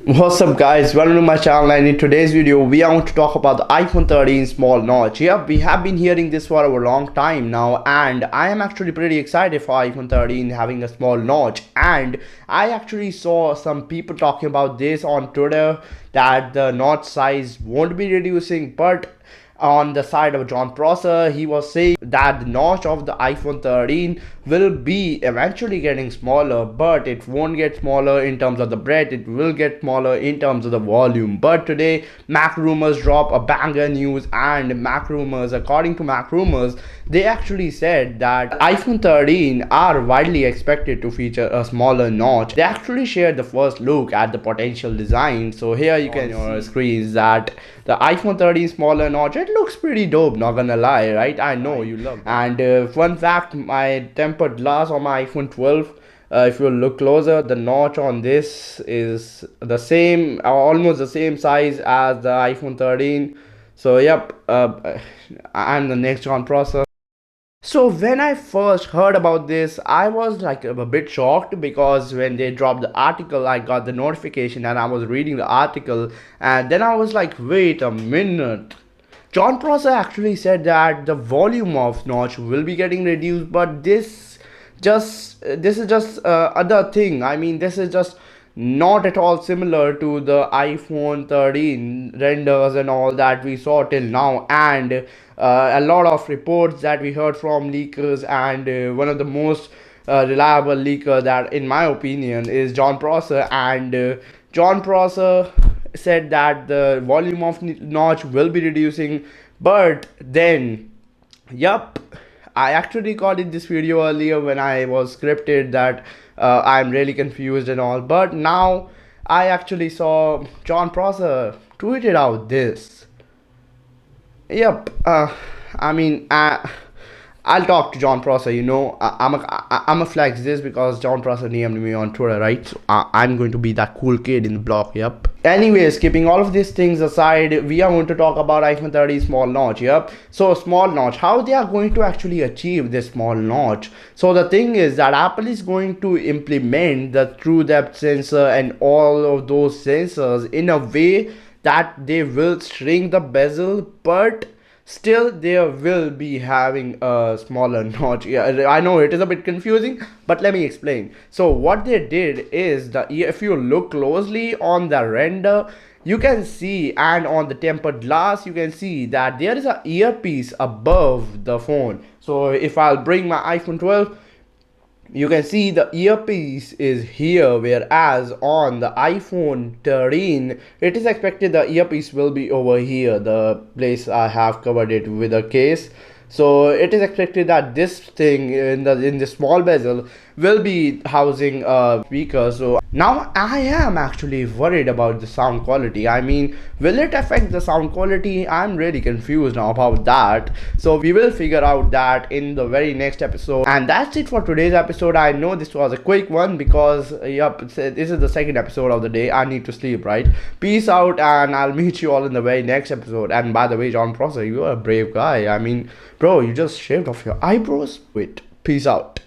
What's up guys, welcome to my channel, and in today's video we are going to talk about the iPhone 13 small notch. Yep, we have been hearing this for a long time now, and I am actually pretty excited for iPhone 13 having a small notch. And I actually saw some people talking about this on Twitter, that the notch size won't be reducing, but on the side of John Prosser, he was saying that the notch of the iPhone 13 will be eventually getting smaller, but it won't get smaller in terms of the breadth, it will get smaller in terms of the volume. But today, Mac Rumors drop a banger news, and Mac Rumors, according to Mac Rumors, they actually said that iPhone 13 are widely expected to feature a smaller notch. They actually shared the first look at the potential design. So here you can see on your screens that the iPhone 13 smaller notch, it looks pretty dope, not gonna lie, right? I know you love it. And fun fact, my tempered glass on my iPhone 12, if you look closer, the notch on this is the same, almost the same size as the iPhone 13. So yep, I'm the next John Prosser. So when I first heard about this, I was like a bit shocked, because when they dropped the article, I got the notification and I was reading the article, and then I was like, wait a minute. John Prosser actually said that the volume of notch will be getting reduced, but this is just other thing. I mean, this is just not at all similar to the iPhone 13 renders and all that we saw till now. And a lot of reports that we heard from leakers, and one of the most reliable leaker, that in my opinion is John Prosser. And John Prosser said that the volume of notch will be reducing, but then yup, I actually recorded this video earlier when I was scripted that I'm really confused and all, but now I actually saw John Prosser tweeted out this. Yep, I mean, I'll talk to John Prosser. I'm a flex this because John Prosser DM'd me on Twitter, right? So I'm going to be that cool kid in the block. Yep. Anyways, keeping all of these things aside, we are going to talk about iPhone 13 small notch. Yep. So small notch, how they are going to actually achieve this small notch. So the thing is that Apple is going to implement the true depth sensor and all of those sensors in a way that they will shrink the bezel, but still they will be having a smaller notch. Yeah, I know it is a bit confusing, but let me explain. So what they did is, if you look closely on the render, you can see, and on the tempered glass you can see that there is a earpiece above the phone. So if I'll bring my iPhone 12, you can see the earpiece is here, whereas on the iPhone 13 it is expected the earpiece will be over here, the place I have covered it with a case. So it is expected that this thing in the small bezel will be housing a speaker. So now I am actually worried about the sound quality. I mean, will it affect the sound quality? I'm really confused now about that. So we will figure out that in the very next episode. And that's it for today's episode. I know this was a quick one because yep, this is the second episode of the day. I need to sleep, right? Peace out, and I'll meet you all in the very next episode. And by the way, John Prosser, you're a brave guy. I mean, bro, you just shaved off your eyebrows? Wait, peace out.